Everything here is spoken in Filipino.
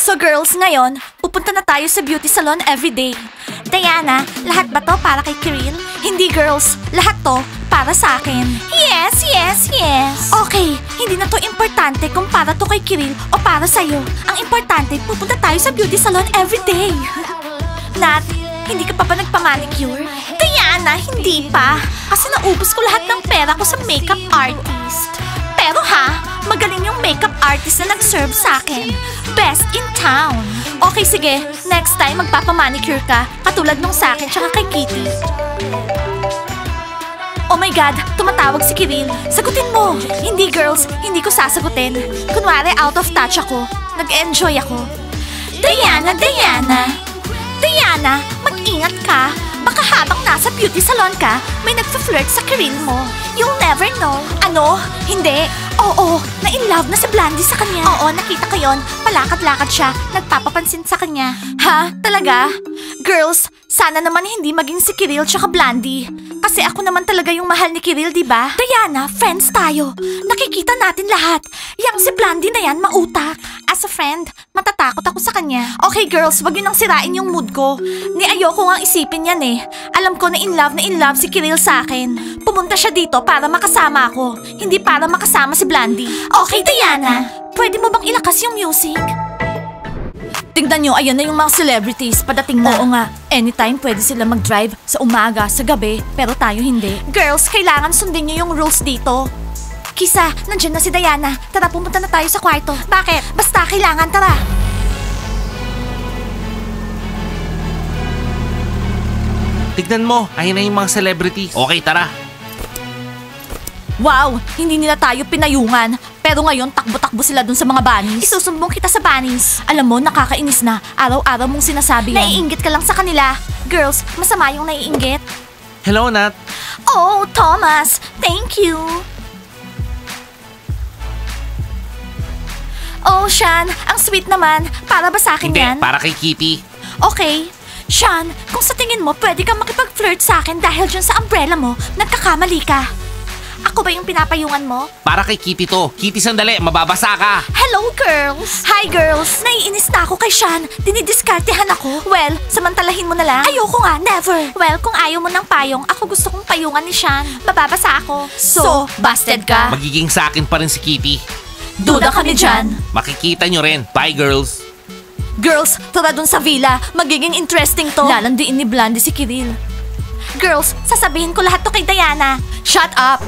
So girls, ngayon, pupunta na tayo sa beauty salon everyday. Diana, lahat ba to para kay Kiril? Hindi girls, lahat to para sa akin. Yes, yes, yes. Okay, hindi na to importante kung para to kay Kiril o para sa'yo. Ang importante, pupunta tayo sa beauty salon everyday. Nat, hindi ka pa ba nagpa-manicure? Diana, hindi pa. Kasi naubos ko lahat ng pera ko sa makeup artist. Pero ha, magaling yung makeup artist na nag-serve sa akin. Best in town. Okay, sige. Next time, magpapamanicure ka. Katulad nung sa akin tsaka kay Kitty. Oh my God, tumatawag si Kiril. Sagutin mo. Hindi girls, hindi ko sasagutin. Kunwari out of touch ako. Nag-enjoy ako. Diana, Diana. Diana, mag-ingat ka. Baka habang nasa beauty salon ka, may nagpa-flirt sa Kiril mo. You'll never know. Ano? Hindi. Oo, na-in-love na si Blandy sa kanya. Oo, nakita ko yon. Palakad-lakad siya. Nagpapapansin sa kanya. Ha? Talaga? Girls, sana naman hindi maging si Kiril tsaka Blandy. Kasi ako naman talaga yung mahal ni Kiril, di ba? Diana, friends tayo. Nakikita natin lahat. Yang si Blandy na yan, mautak. As a friend, matatakot ako sa kanya. Okay girls, wag yun nang sirain yung mood ko. Ni ayoko nga isipin yan eh. Alam ko na in love si Kiril sa akin. Pumunta siya dito para makasama ako. Hindi para makasama si Blandy. Okay, Diana. Pwede mo bang ilakas yung music? Tingnan nyo, ayan na yung mga celebrities. Padating na. Oo nga, anytime pwede sila mag-drive sa umaga, sa gabi, pero tayo hindi. Girls, kailangan sundin nyo yung rules dito. Kisa, nandiyan na si Diana. Tara, pumunta na tayo sa kwarto. Bakit? Basta kailangan, tara. Tignan mo, ayun na yung mga celebrities. Okay, tara. Wow, hindi nila tayo pinayungan. Pero ngayon, takbo-takbo sila dun sa mga bunnies. Isusumbong kita sa bunnies. Alam mo, nakakainis na. Araw-araw mong sinasabi yan. Naiinggit ka lang sa kanila. Girls, masama yung naiinggit. Hello, Nat. Oh, Thomas. Thank you. Oh, Sean, ang sweet naman. Para ba sa akin Hindi, yan? para kay Kitty. Okay. Sean, kung sa tingin mo pwede kang makipag-flirt sa akin dahil dyan sa umbrella mo, nagkakamali ka. Ako ba yung pinapayungan mo? Para kay Kitty to. Kitty, sandali, mababasa ka. Hello, girls! Hi, girls! Naiinis na ako kay Sean. Dinidiskartehan ako. Well, samantalahin mo na lang. Ayoko nga, never. Well, kung ayaw mo ng payong, ako gusto kong payungan ni Sean. Mababasa ako. So, busted ka? Magiging sa akin pa rin si Kitty. Duda kami dyan. Makikita nyo rin. Bye, girls. Girls, tara dun sa villa. Magiging interesting to. Lalandiin ni Blandy si Kiril. Girls, sasabihin ko lahat to kay Diana. Shut up!